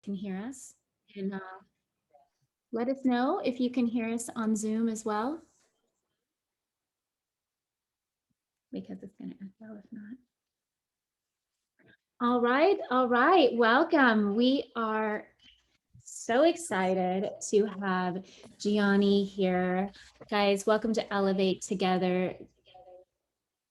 can hear us. And let us know if you can hear us on Zoom as well, because it's going to echo if not. All right, welcome. We are so excited to have Gianni here. Guys, welcome to Elevate Together.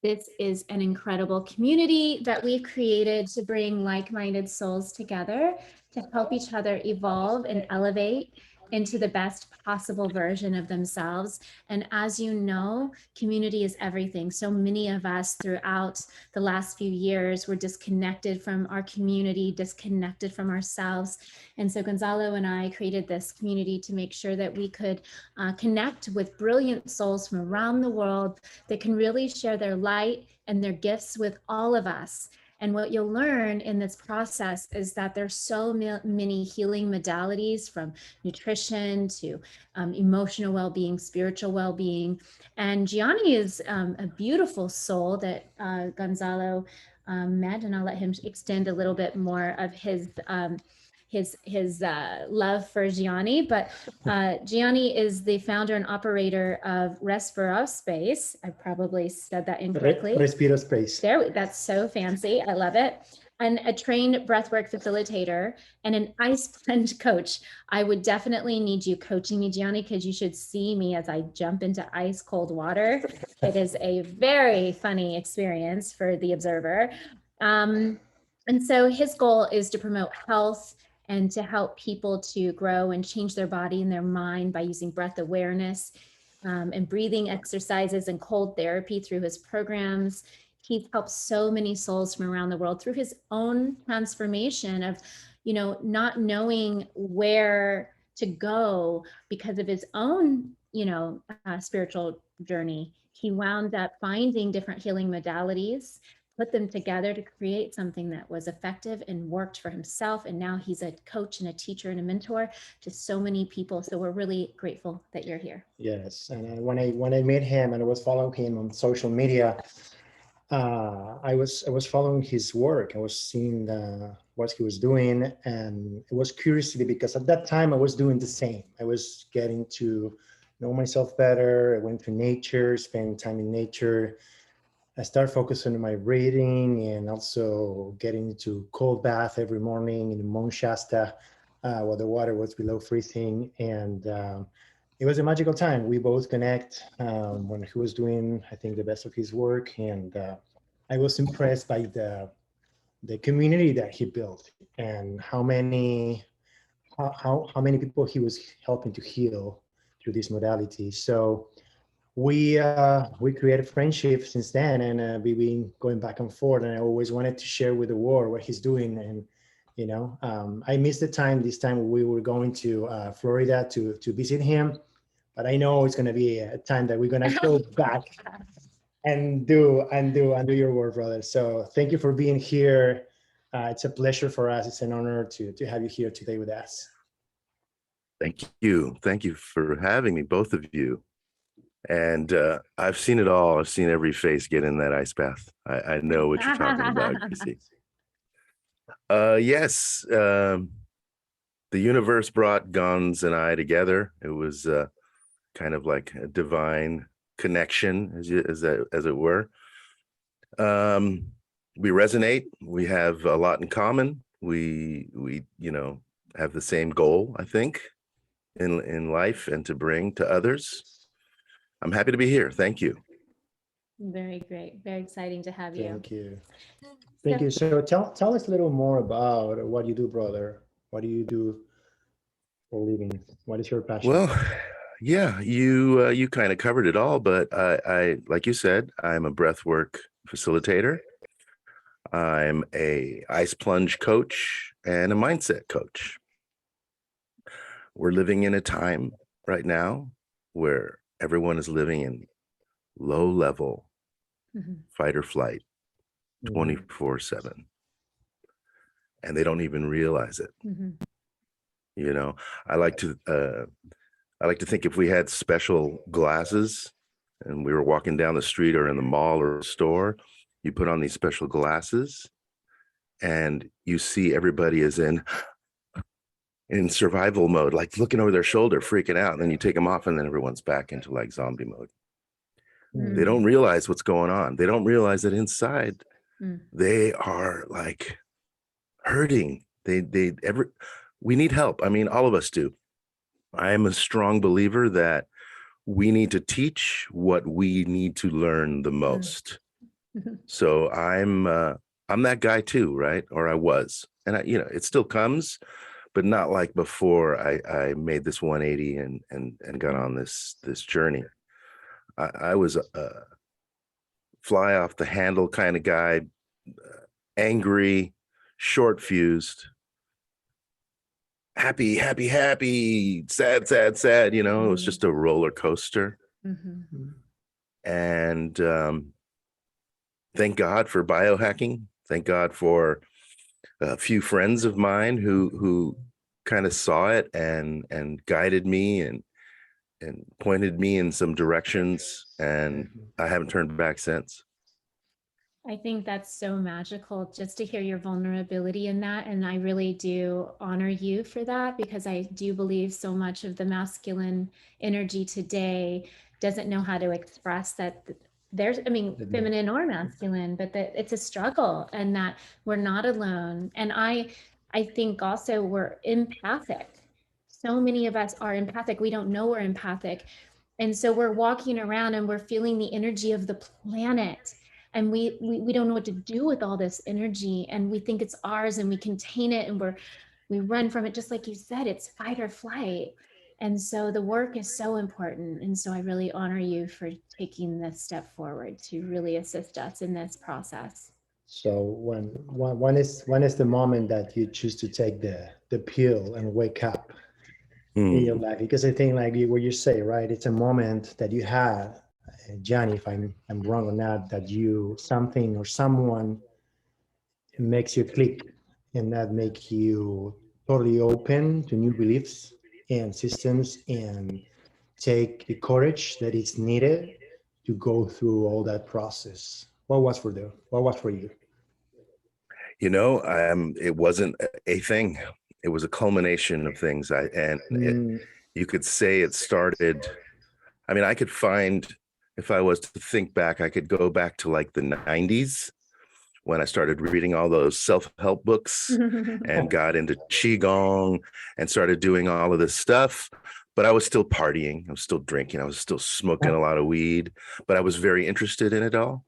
This is an incredible community that we've created to bring like-minded souls together to help each other evolve and elevate into the best possible version of themselves. And as you know, community is everything. So many of us throughout the last few years were disconnected from our community, disconnected from ourselves. And so Gonzalo and I created this community to make sure that we could connect with brilliant souls from around the world that can really share their light and their gifts with all of us. And what you'll learn in this process is that there's so many healing modalities, from nutrition to emotional well-being, spiritual well-being. And Gianni is a beautiful soul that Gonzalo met, and I'll let him extend a little bit more of his love for Gianni. But Gianni is the founder and operator of Respiro Space. I probably said that incorrectly. Respiro Space. That's so fancy. I love it. And a trained breathwork facilitator and an ice plunge coach. I would definitely need you coaching me, Gianni, because you should see me as I jump into ice cold water. It is a very funny experience for the observer. And so his goal is to promote health and to help people to grow and change their body and their mind by using breath awareness and breathing exercises and cold therapy through his programs. He's helped so many souls from around the world through his own transformation of, not knowing where to go because of his own, spiritual journey. He wound up finding different healing modalities, put them together to create something that was effective and worked for himself. And now he's a coach and a teacher and a mentor to so many people. So we're really grateful that you're here. Yes, and when I met him and I was following him on social media, I was following his work. I was seeing what he was doing, and it was curiosity because at that time I was doing the same. I was getting to know myself better. I went to nature, spent time in nature. I started focusing on my breathing and also getting into cold bath every morning in Mount Shasta, where the water was below freezing. And it was a magical time. We both connect when he was doing, I think, the best of his work. And I was impressed by the community that he built and how many people he was helping to heal through this modality. So we created friendship since then, and we've been going back and forth. And I always wanted to share with the world what he's doing. And I missed the time. This time we were going to Florida to visit him, but I know it's going to be a time that we're going to go back and do your work, brother. So thank you for being here. It's a pleasure for us. It's an honor to have you here today with us. Thank you for having me, both of you. And I've seen it all. I've seen every face get in that ice bath. I know what you're talking about, Gracie. Yes, the universe brought Gonz and I together. It was kind of like a divine connection, as it were. We resonate. We have a lot in common. We have the same goal, I think, in life and to bring to others. I'm happy to be here. Thank you. Very great. Very exciting to have you. Thank you. So tell us a little more about what you do, brother. What do you do for a living? What is your passion? Well, yeah, you kind of covered it all, but I like you said, I'm a breathwork facilitator. I'm a ice plunge coach and a mindset coach. We're living in a time right now where everyone is living in low level fight or flight 24/7, and they don't even realize it. I like to think if we had special glasses and we were walking down the street or in the mall or store, you put on these special glasses and you see everybody is in in survival mode, like looking over their shoulder, freaking out. And then you take them off and then everyone's back into like zombie mode. They don't realize what's going on. They don't realize that inside they are like hurting. We need help. I mean, all of us do. I am a strong believer that we need to teach what we need to learn the most. So I'm that guy too, right? Or I was, and it still comes, but not like before I made this 180 and got on this journey. I was a fly off the handle kind of guy, angry, short fused, happy, sad, it was just a roller coaster. And thank God for biohacking. Thank God for a few friends of mine who kind of saw it and guided me and pointed me in some directions, and I haven't turned back since. I think that's so magical just to hear your vulnerability in that. And I really do honor you for that, because I do believe so much of the masculine energy today doesn't know how to express that there's, feminine or masculine, but that it's a struggle and that we're not alone. And I think also we're empathic. So many of us are empathic. We don't know we're empathic. And so we're walking around and we're feeling the energy of the planet, and we don't know what to do with all this energy, and we think it's ours and we contain it, and we run from it. Just like you said, it's fight or flight. And so the work is so important. And so I really honor you for taking this step forward to really assist us in this process. So when is the moment that you choose to take the pill and wake up in your life? Because I think like what you say, right? It's a moment that you had, Gianni, if I'm wrong or not, that you something or someone makes you click, and that make you totally open to new beliefs and systems, and take the courage that is needed to go through all that process. What was for you? It wasn't a thing. It was a culmination of things. You could say it started. I mean, I could find, if I was to think back, I could go back to like the 90s when I started reading all those self-help books and got into Qigong and started doing all of this stuff. But I was still partying. I was still drinking. I was still smoking a lot of weed, but I was very interested in it all.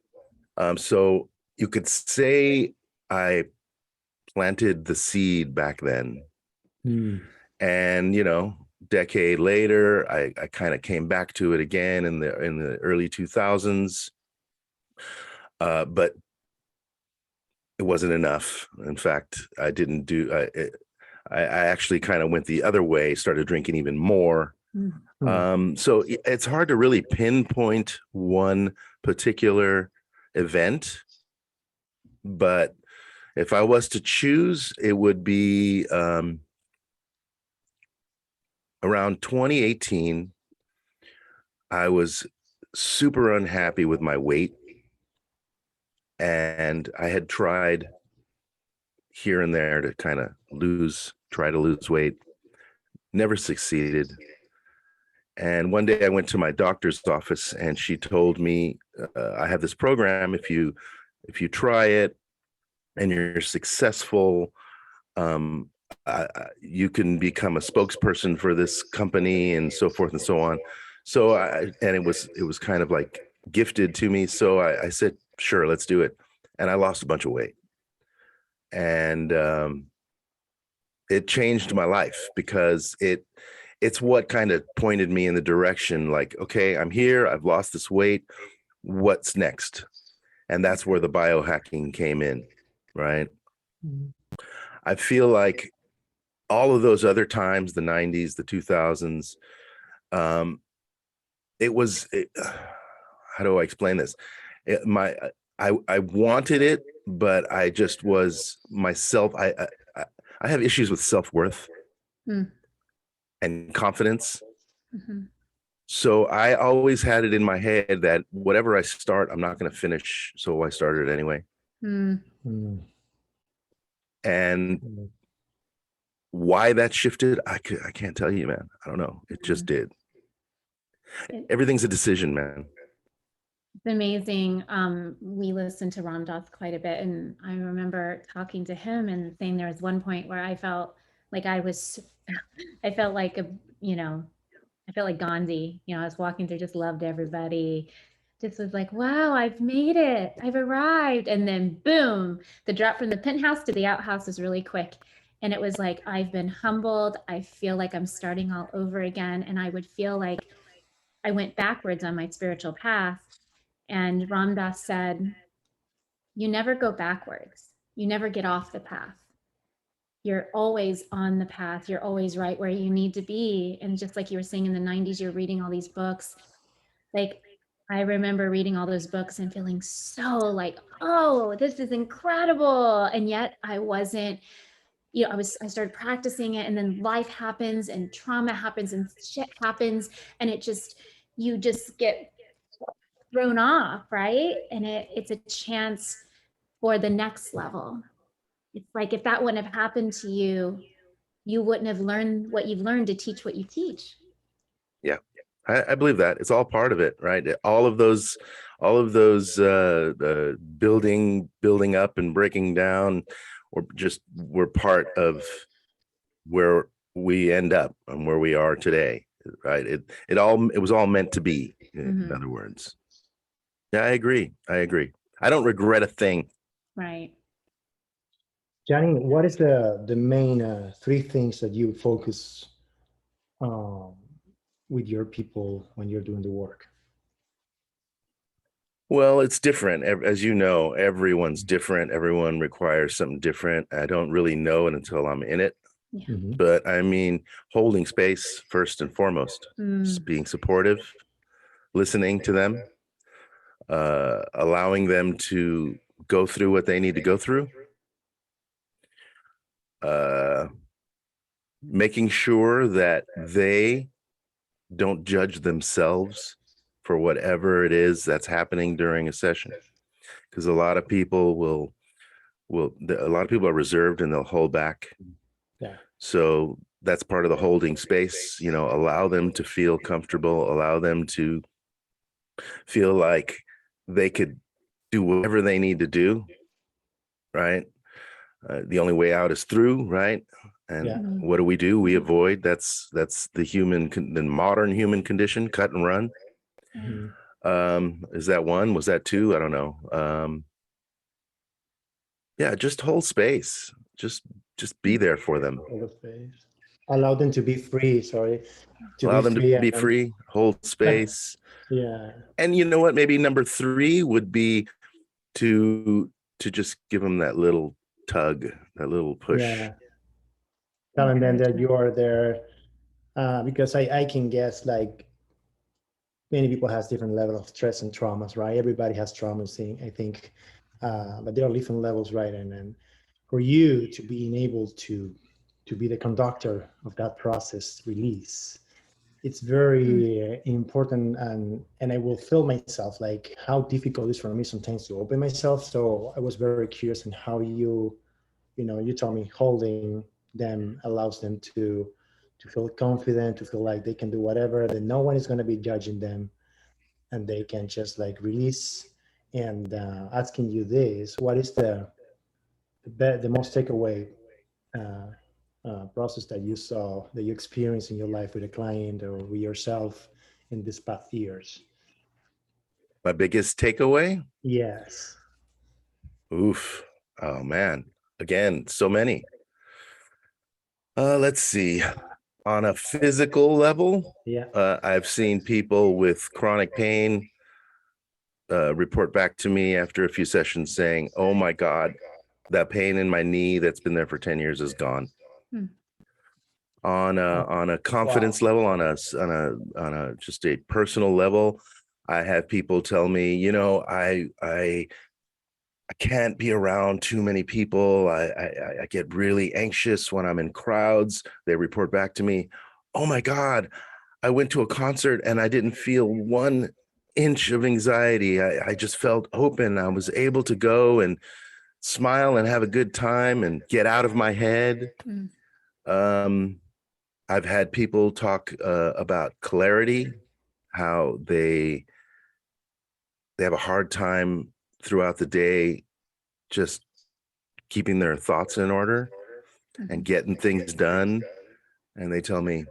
So you could say I planted the seed back then. And, decade later, I kind of came back to it again in the early 2000s. But it wasn't enough. In fact, I didn't do, I actually kind of went the other way, started drinking even more. So it's hard to really pinpoint one particular event, but if I was to choose, it would be around 2018. I was super unhappy with my weight, and I had tried here and there to kind of try to lose weight, never succeeded. And one day I went to my doctor's office and she told me, I have this program. If you try it and you're successful, you can become a spokesperson for this company and so forth and so on. So it was kind of like gifted to me. So I said, sure, let's do it. And I lost a bunch of weight. And it changed my life, because it's what kind of pointed me in the direction like, okay, I'm here, I've lost this weight, what's next? And that's where the biohacking came in, right? I feel like all of those other times, the 90s, the 2000s, how do I explain this? I wanted it, but I just was myself. I have issues with self-worth and confidence. So I always had it in my head that whatever I start, I'm not going to finish. So I started anyway. And why that shifted, I can't tell you, man. I don't know. It just did. Everything's a decision, man. It's amazing. We listened to Ram Dass quite a bit, and I remember talking to him and saying there was one point where I felt like I was, I felt like I felt like Gandhi. I was walking through, just loved everybody. Just was like, wow, I've made it. I've arrived. And then boom, the drop from the penthouse to the outhouse was really quick. And it was like, I've been humbled. I feel like I'm starting all over again. And I would feel like I went backwards on my spiritual path. And Ram Dass said, you never go backwards. You never get off the path. You're always on the path. You're always right where you need to be. And just like you were saying in the 90s, you're reading all these books. Like, I remember reading all those books and feeling so like, oh, this is incredible. And yet I wasn't, I started practicing it, and then life happens and trauma happens and shit happens. And you just get thrown off, right? And it's a chance for the next level. It's like, if that wouldn't have happened to you, you wouldn't have learned what you've learned to teach what you teach. Yeah, I believe that it's all part of it, right? All of those building up and breaking down, or just we're part of where we end up and where we are today, right? It was all meant to be, in other words. Yeah, I agree. I don't regret a thing. Right. Gianni, what is the main 3 things that you focus with your people when you're doing the work? Well, it's different. As you know, everyone's different. Everyone requires something different. I don't really know it until I'm in it. Yeah. But I mean, holding space first and foremost, just being supportive, listening to them, allowing them to go through what they need to go through, making sure that they don't judge themselves for whatever it is that's happening during a session, because a lot of people are reserved and they'll hold back. Yeah. So that's part of the holding space. Allow them to feel comfortable, allow them to feel like they could do whatever they need to do, right? The only way out is through, right? And what do? We avoid. That's the modern human condition: cut and run. Is that one? Was that two? I don't know. Yeah, just hold space. Just be there for them. Hold space. Allow them to be free. Allow them to be free. Hold space. Yeah. And you know what? Maybe number 3 would be to just give them that little tug, that little push. Yeah. Telling them that you are there, because I can guess, like, many people has different level of stress and traumas, right? Everybody has traumas, I think, but there are different levels, right? And then for you to being able to be the conductor of that process release, it's very important. And I will feel myself like how difficult it is for me sometimes to open myself. So I was very curious in how you told me holding them allows them to feel confident, to feel like they can do whatever, that no one is going to be judging them, and they can just like release. And asking you this, what is the most takeaway process that you experienced in your life with a client or with yourself in these past years? My biggest takeaway? Yes. Oof. Oh man. Again, so many. Let's see. On a physical level, I've seen people with chronic pain report back to me after a few sessions saying, "Oh my God, that pain in my knee that's been there for 10 years is gone." On a confidence level, on a just a personal level, I have people tell me, I can't be around too many people. I get really anxious when I'm in crowds. They report back to me, "Oh my God, I went to a concert and I didn't feel 1 inch of anxiety. I just felt open. I was able to go and smile and have a good time and get out of my head." Um, I've had people talk about clarity, how they have a hard time throughout the day just keeping their thoughts in order and getting things done. And they tell me,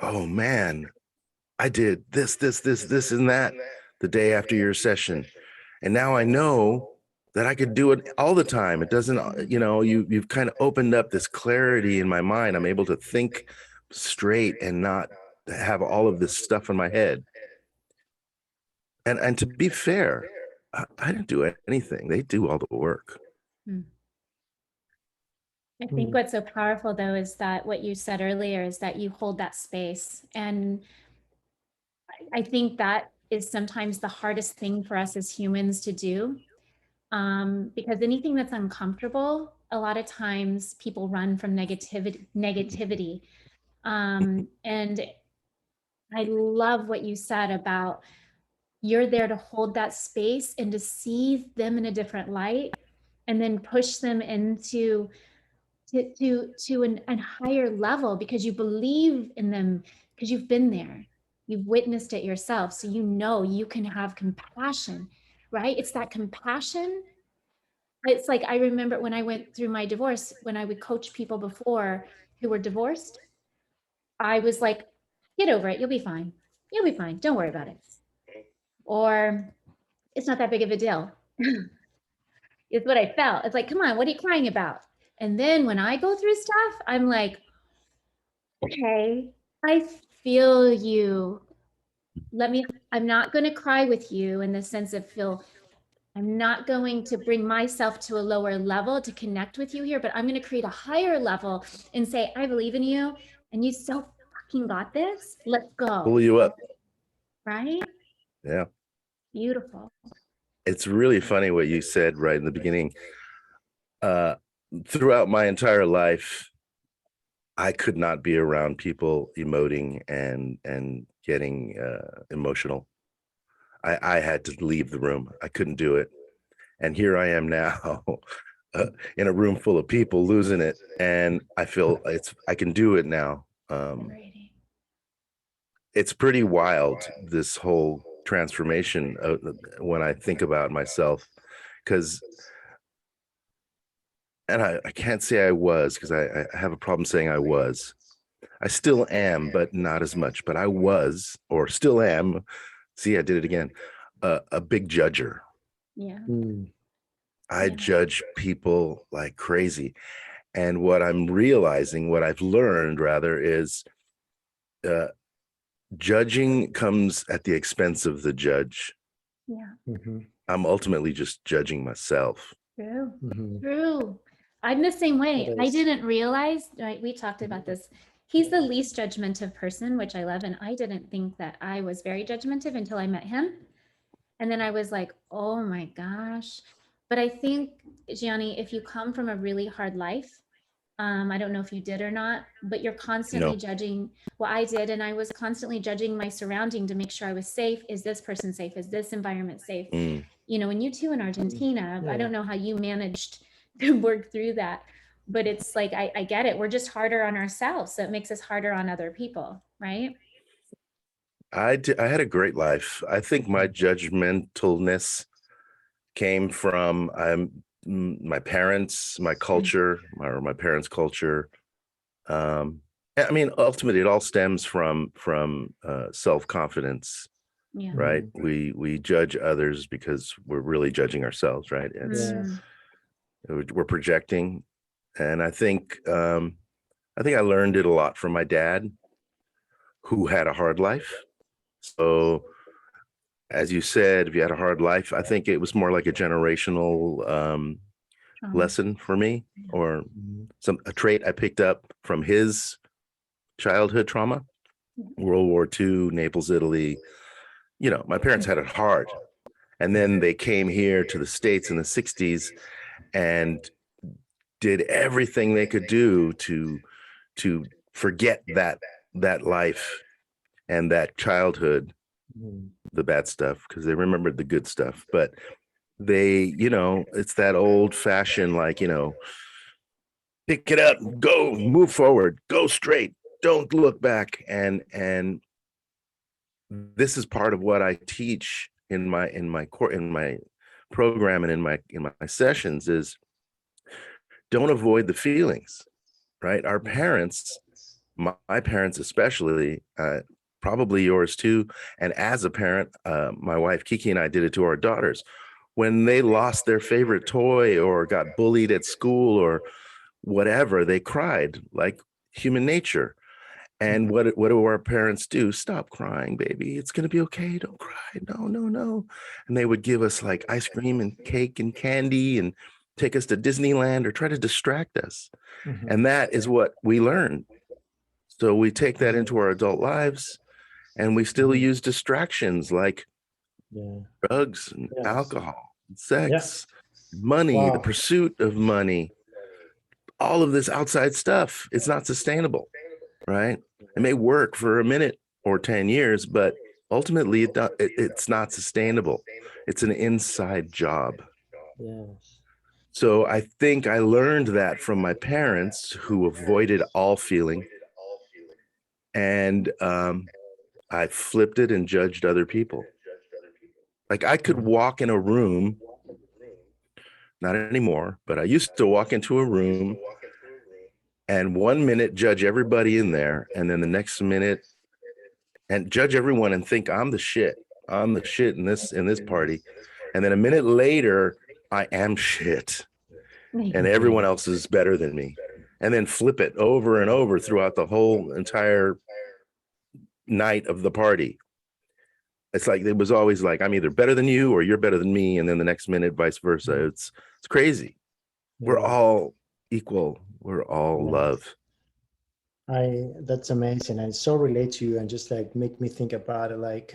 oh man, I did this, and that the day after your session. And now I know that I could do it all the time. It doesn't, you've kind of opened up this clarity in my mind. I'm able to think straight and not have all of this stuff in my head. And to be fair, I didn't do anything. They do all the work. I think what's so powerful though is that what you said earlier is that you hold that space. And I think that is sometimes the hardest thing for us as humans to do. Because anything that's uncomfortable, a lot of times people run from negativity. And I love what you said about you're there to hold that space and to see them in a different light and then push them into a higher level because you believe in them, because you've been there, you've witnessed it yourself, so you know you can have compassion, right? It's that compassion. It's like I remember when I went through my divorce, when I would coach people before who were divorced, I was like, get over it, you'll be fine, don't worry about it, or it's not that big of a deal. Is what I felt. It's like, come on, what are you crying about? And then when I go through stuff, I'm like, okay, I feel you. I'm not going to cry with you in the sense of I'm not going to bring myself to a lower level to connect with you here, but I'm going to create a higher level and say, I believe in you and you so fucking got this. Let's go. Pull you up. Right? Yeah. Beautiful. It's really funny what you said right in the beginning. Throughout my entire life, I could not be around people emoting and getting emotional. I had to leave the room. I couldn't do it. And here I am now in a room full of people losing it. And I feel I can do it now. It's pretty wild, this whole transformation when I think about myself, because and I can't say I was, because I have a problem saying I was. I still am, but not as much. But I was, or still am. See, I did it again. A big judger. Yeah. I judge people like crazy. And what I'm realizing, what I've learned rather, is judging comes at the expense of the judge. Yeah. I'm ultimately just judging myself. True. True. I'm the same way. I didn't realize, right? We talked about this. He's the least judgmental person, which I love. And I didn't think that I was very judgmental until I met him. And then I was like, oh my gosh. But I think, Gianni, if you come from a really hard life, I don't know if you did or not, but you're constantly judging. Well, I did, and I was constantly judging my surrounding to make sure I was safe. Is this person safe? Is this environment safe? You know, and you too in Argentina, I don't know how you managed to work through that, but it's like, I get it. We're just harder on ourselves. So it makes us harder on other people, right? I had a great life. I think my judgmentalness came from my parents, my culture, or my parents' culture. I mean, ultimately, it all stems from self-confidence, right? We judge others because we're really judging ourselves, right? We're projecting, and I think I learned it a lot from my dad, who had a hard life. So, as you said, if you had a hard life, I think it was more like a generational lesson for me, or a trait I picked up from his childhood trauma. World War II, Naples, Italy. You know, my parents had it hard. And then they came here to the States in the 60s and did everything they could do to forget that life and that childhood, the bad stuff, because they remembered the good stuff. But they, it's that old fashioned, like, pick it up, go, move forward, go straight, don't look back. And this is part of what I teach in my program and in my sessions is don't avoid the feelings, right? Our parents, my parents especially, probably yours too, and as a parent, my wife Kiki and I did it to our daughters. When they lost their favorite toy or got bullied at school or whatever, they cried like human nature. And what do our parents do? Stop crying, baby. It's gonna be okay. Don't cry. No, no, no. And they would give us like ice cream and cake and candy and take us to Disneyland or try to distract us. Mhm. And that is what we learn. So we take that into our adult lives and we still use distractions like Yeah. drugs and Yes. alcohol, and Yeah. sex, money, the Wow. pursuit of money, all of this outside stuff. It's not sustainable, right? It may work for a minute or 10 years, but ultimately it's not sustainable. It's an inside job. Yes. So I think I learned that from my parents who avoided all feeling. And I flipped it and judged other people. Like I could walk in a room, not anymore, but I used to walk into a room and 1 minute judge everybody in there. And then the next minute and judge everyone and think I'm the shit. I'm the shit in this party. And then a minute later, I am shit. And everyone else is better than me. And then flip it over and over throughout the whole entire night of the party. It's like it was always like I'm either better than you or you're better than me, and then the next minute, vice versa. It's crazy. We're Yeah. all equal. We're all Yes. love. That's amazing. And so relate to you and just like make me think about it. Like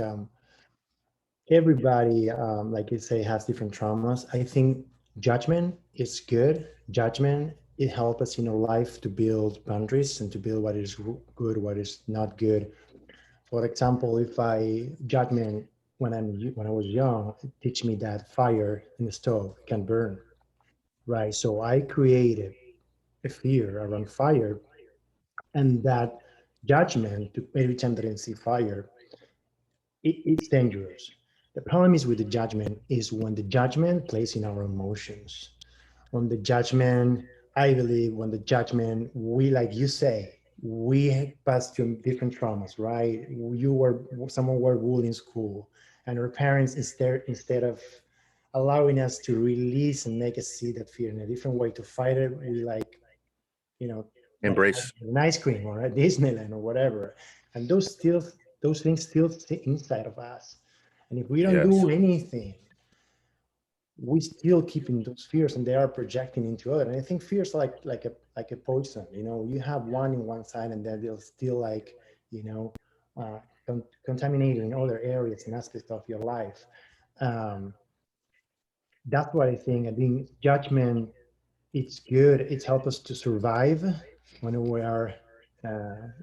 everybody, like you say, has different traumas. I think judgment is good. Judgment, it helps us in our life to build boundaries and to build what is good, what is not good. For example, if I judgment when I was young, it teach me that fire in the stove can burn, right? So I created a fear around fire, and that judgment to every time that I see fire, it's dangerous. The problem is with the judgment is when the judgment plays in our emotions. On the judgment, I believe when the judgment, we, like you say, we pass through different traumas, right? You were, someone were bullied in school, and our parents, instead of allowing us to release and make us see that fear in a different way to fight it, we like, you know, like Embrace. an ice cream or at Disneyland or whatever. And those things still stay inside of us. And if we don't Yes. do anything, we still keeping those fears and they are projecting into other. And I think fears are like a poison. You know, you have one in one side and then they'll still like, you know, uh, contaminating other areas and aspects of your life. Um, that's what I think. I think judgment, it's good. It's helped us to survive when we are,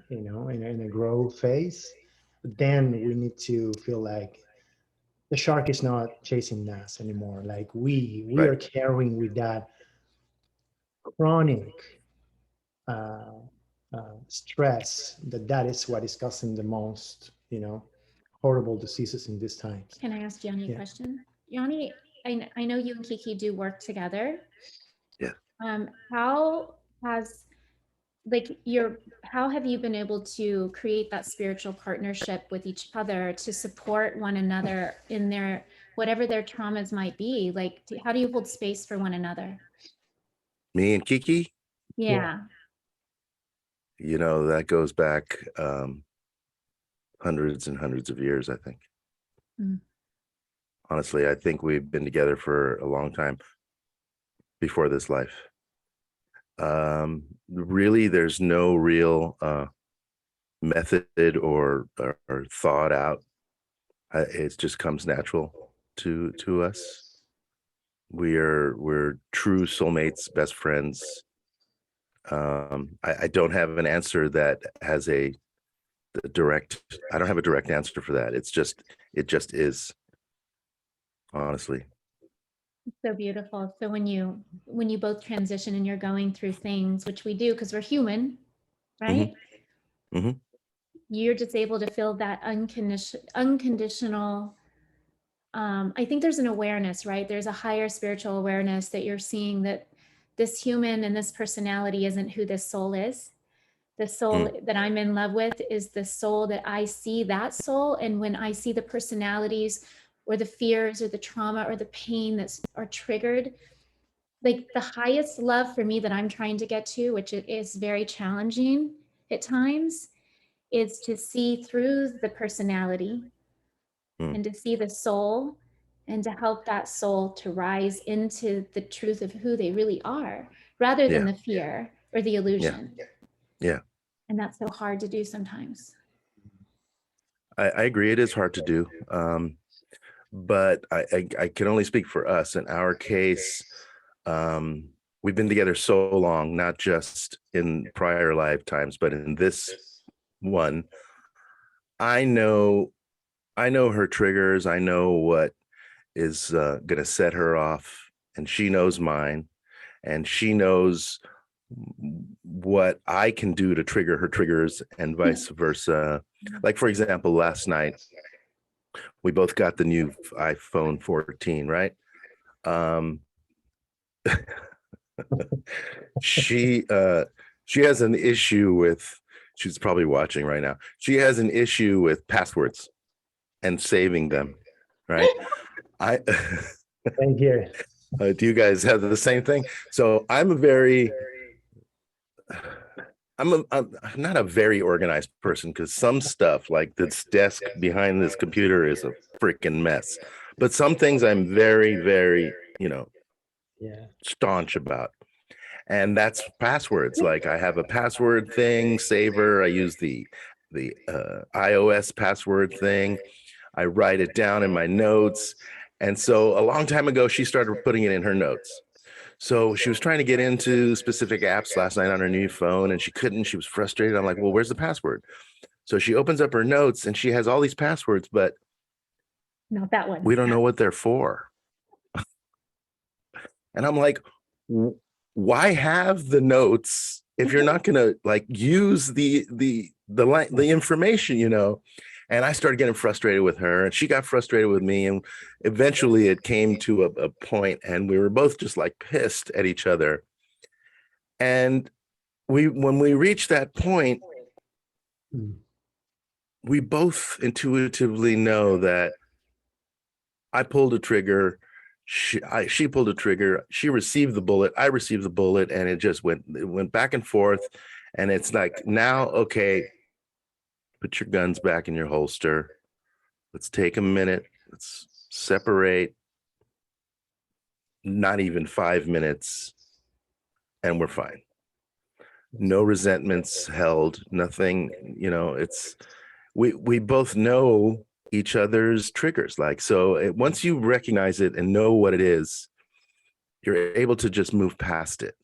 you know, in a growth phase. But then we need to feel like the shark is not chasing us anymore. Like we Right. are carrying with that chronic uh, stress that is what is causing the most, you know, horrible diseases in these times. Can I ask Gianni a Yeah. question? Gianni, I know you and Kiki do work together. Yeah. How has like your how have you been able to create that spiritual partnership with each other to support one another in their whatever their traumas might be? Like, how do you hold space for one another? Me and Kiki, Yeah. Yeah. that goes back hundreds and hundreds of years, I think. Mm. Honestly, I think we've been together for a long time before this life. Really, there's no real method or thought out. It just comes natural to us. We're true soulmates, best friends. I don't have an answer that has a direct. I don't have a direct answer for that. It just is, honestly. So beautiful. So when you both transition and you're going through things, which we do because we're human, right? hmm You're just able to feel that unconditional. I think there's an awareness, right? There's a higher spiritual awareness that you're seeing that this human and this personality isn't who this soul is. The soul that I'm in love with is the soul that I see that soul. And when I see the personalities or the fears or the trauma or the pain that are triggered, like the highest love for me that I'm trying to get to, which is very challenging at times, is to see through the personality mm and to see the soul and to help that soul to rise into the truth of who they really are rather than Yeah. the fear or the Yeah. illusion. Yeah. And that's so hard to do sometimes. I agree. It is hard to do. But I can only speak for us. In our case, um, we've been together so long, not just in prior lifetimes, but in this one. I know, I know her triggers. I know what is going to set her off, and she knows mine, and she knows what I can do to trigger her triggers, and vice versa. Like, for example, last night we both got the new iPhone 14, right? Um, she she has an issue with, she's probably watching right now. She has an issue with passwords and saving them, right? I Thank you. do you guys have the same thing? So I'm a very I'm not a very organized person, because some stuff like this desk behind this computer is a freaking mess. But some things I'm very, very, Yeah. staunch about. And that's passwords. Like, I have a password thing saver. I use the iOS password thing. I write it down in my notes. And so a long time ago, she started putting it in her notes. So she was trying to get into specific apps last night on her new phone, and she couldn't. She was frustrated. I'm like, well, where's the password? So she opens up her notes and she has all these passwords, but Not that one. we don't know what they're for. And I'm like, why have the notes if you're not going to like use the information, And I started getting frustrated with her, and she got frustrated with me, and eventually it came to a point, and we were both just like pissed at each other. And when we reached that point, Mm. we both intuitively know that I pulled a trigger. She pulled a trigger. She received the bullet. I received the bullet, and it went back and forth. And it's like, now, okay, put your guns back in your holster. Let's take a minute. Let's separate. Not even 5 minutes, and we're fine. No resentments held. Nothing. It's we both know each other's triggers. Like, so once you recognize it and know what it is, you're able to just move past it,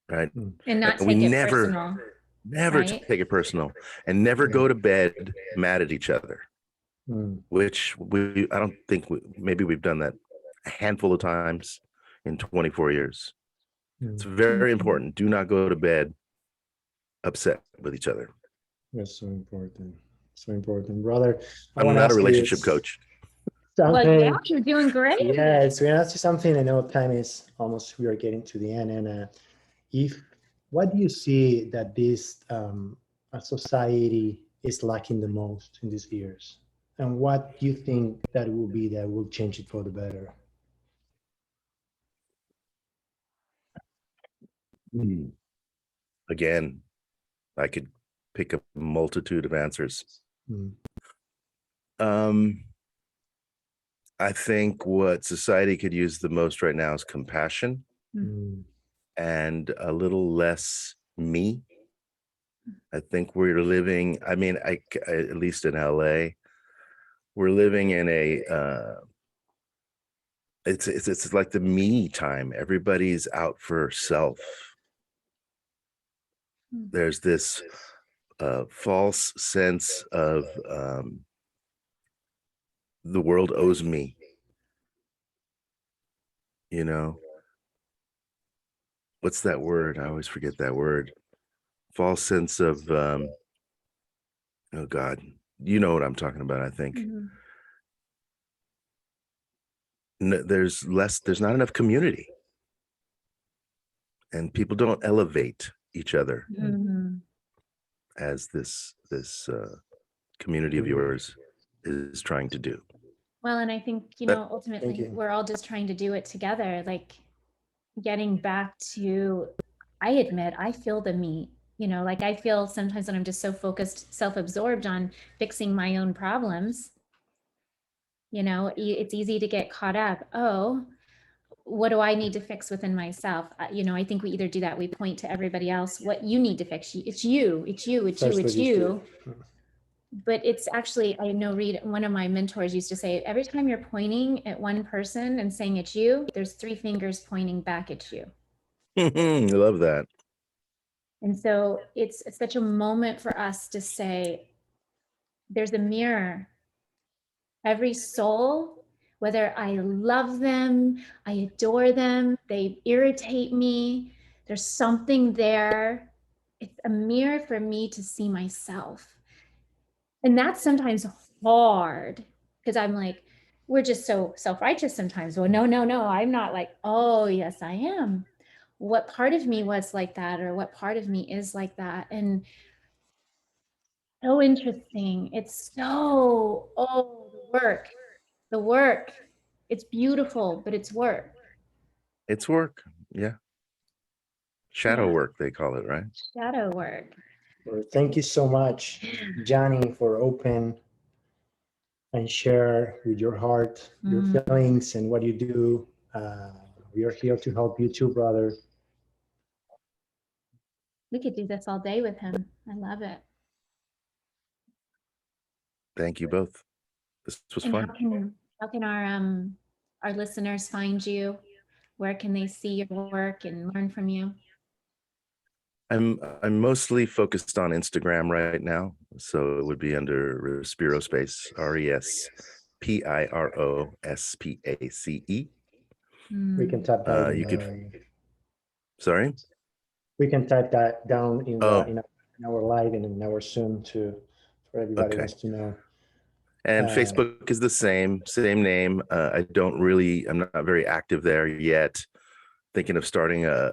right? Mm. And not And we take it never personal, never right? take it personal, and never Yeah. go to bed mad at each other, Mm. which I don't think maybe we've done that a handful of times in 24 years. It's Mm. very Mhm. important. Do not go to bed upset with each other. That's so important. So important, brother. I I'm want to not a ask you relationship coach. Well, yeah, something. you're doing great. Yes, we asked you something. I know time is almost, we are getting to the end. And if, what do you see that this society is lacking the most in these years? And what do you think that will be that will change it for the better? Hmm. Again, I could pick a multitude of answers. Mm. Um, I think what society could use the most right now is compassion Mm. and a little less me. I think we're living, I mean, at least in LA, we're living in a it's like the me time. Everybody's out for self. Mm. There's this false sense of the world owes me. you know, what's that word? I always forget that word. False sense of, oh God, you know what I'm talking about, I think. Mhm. There's not enough community, and people don't elevate each other Mhm. as this community of yours is trying to do. Well, and I think, But Thank ultimately you. we're all just trying to do it together, like getting back to, I admit, I feel the meat, like I feel sometimes when I'm just so focused, self-absorbed on fixing my own problems, it's easy to get caught up. Oh, what do I need to fix within myself? I think we either do that, we point to everybody else, what you need to fix. It's you, it's you, it's you, Starts it's with you. you. But it's actually, I know Reed, one of my mentors used to say, every time you're pointing at one person and saying it's you, there's three fingers pointing back at you. I love that. And so it's such a moment for us to say, there's a mirror. Every soul, whether I love them, I adore them, they irritate me, there's something there. It's a mirror for me to see myself. And that's sometimes hard because I'm like, we're just so self-righteous sometimes. Well, no, I'm not like, oh, yes, I am. What part of me was like that, or what part of me is like that? And so interesting. It's so, the work. It's beautiful, but it's work. It's work. Yeah. Shadow Yeah. work, they call it, right? Shadow work. Well, thank you so much, Gianni, for open and share with your heart your feelings and what you do. We are here to help you too, brother. We could do this all day with him. I love it. Thank you both. This was And fun. how can our listeners find you? Where can they see your work and learn from you? I'm mostly focused on Instagram right now, so it would be under Respirospace, RESPIROSPACE. We can type that You could, in. sorry. We can type that down Oh, in our live and in our Zoom too, for everybody okay. wants to know. And Facebook is the same name. I'm not very active there yet. Thinking of starting a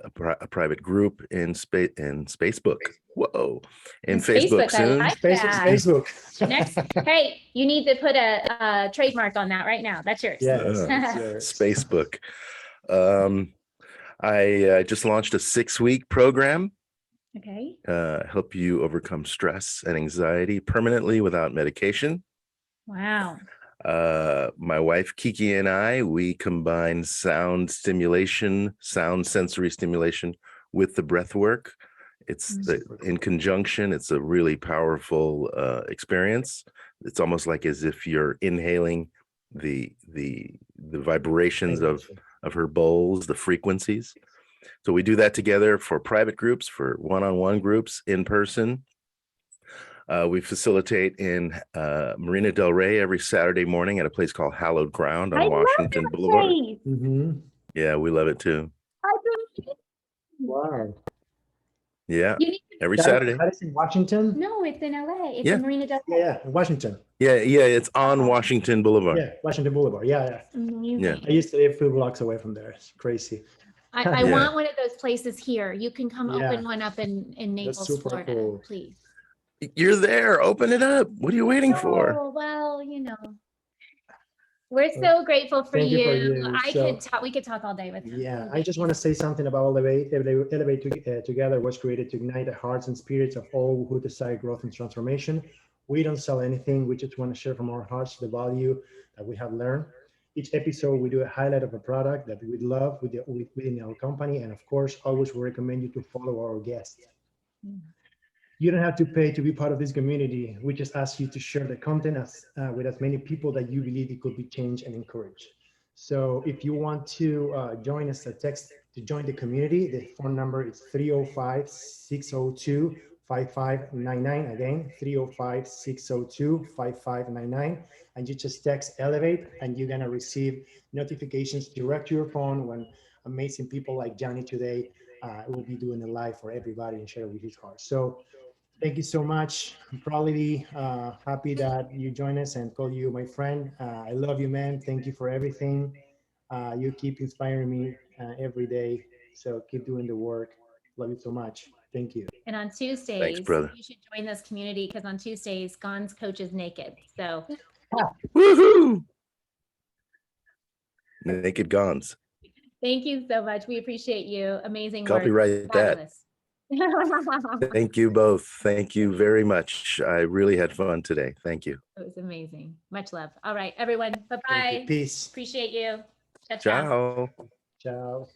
private group in Spacebook. Whoa, in Facebook Facebook, I soon. like that. Facebook. Next, hey, you need to put a trademark on that right now. That's yours. Yes, it's yours. Spacebook. I just launched a 6-week program. Okay. Help you overcome stress and anxiety permanently without medication. Wow. My wife Kiki and we combine sound sensory stimulation with the breath work. It's in conjunction. It's a really powerful experience. It's almost like as if you're inhaling the vibrations of her bowls, the frequencies. So we do that together for private groups, for one-on-one groups, in person. We facilitate in Marina Del Rey every Saturday morning at a place called Hallowed Ground on Washington Boulevard. Mm-hmm. Yeah, we love it too. Wow. Yeah, every That Saturday. is in Washington? No, it's in LA. It's Yeah. in Marina Del Rey. Yeah, Washington. Yeah, it's on Washington Boulevard. Yeah, Washington Boulevard. Yeah. Amazing. Yeah. I used to live 2 blocks away from there. It's crazy. I Yeah. want one of those places here. You can come Yeah. open one up in Naples, super Florida, cool. please. You're there. Open it up. What are you waiting for? Oh, well, we're so grateful for Thank you for you. you. We could talk all day with him. Yeah, I just want to say something about Elevate Together was created to ignite the hearts and spirits of all who desire growth and transformation. We don't sell anything. We just want to share from our hearts the value that we have learned. Each episode, we do a highlight of a product that we love within our company. And of course, always we recommend you to follow our guests. You don't have to pay to be part of this community. We just ask you to share the content with as many people that you believe it could be changed and encouraged. So if you want to join us, text to join the community. The phone number is 305-602-4642. 5599. Again, 305-602-5599. And you just text Elevate, and you're going to receive notifications direct to your phone when amazing people like Gianni today will be doing a live for everybody and share with his heart. So thank you so much. I'm probably happy that you join us and call you my friend. I love you, man. Thank you for everything. You keep inspiring me every day. So keep doing the work. Love you so much. Thank you. And on Thanks, Tuesdays, brother. you should join this community because on Tuesdays, Gon's coach is naked. So Woohoo! Naked Gons. thank you so much. We appreciate you. Amazing work. Copyright that. Fabulous. Thank you both. Thank you very much. I really had fun today. Thank you. It was amazing. Much love. All right, everyone. Thank you. Bye-bye. Peace. Appreciate you. Ciao, ciao. Ciao. Ciao.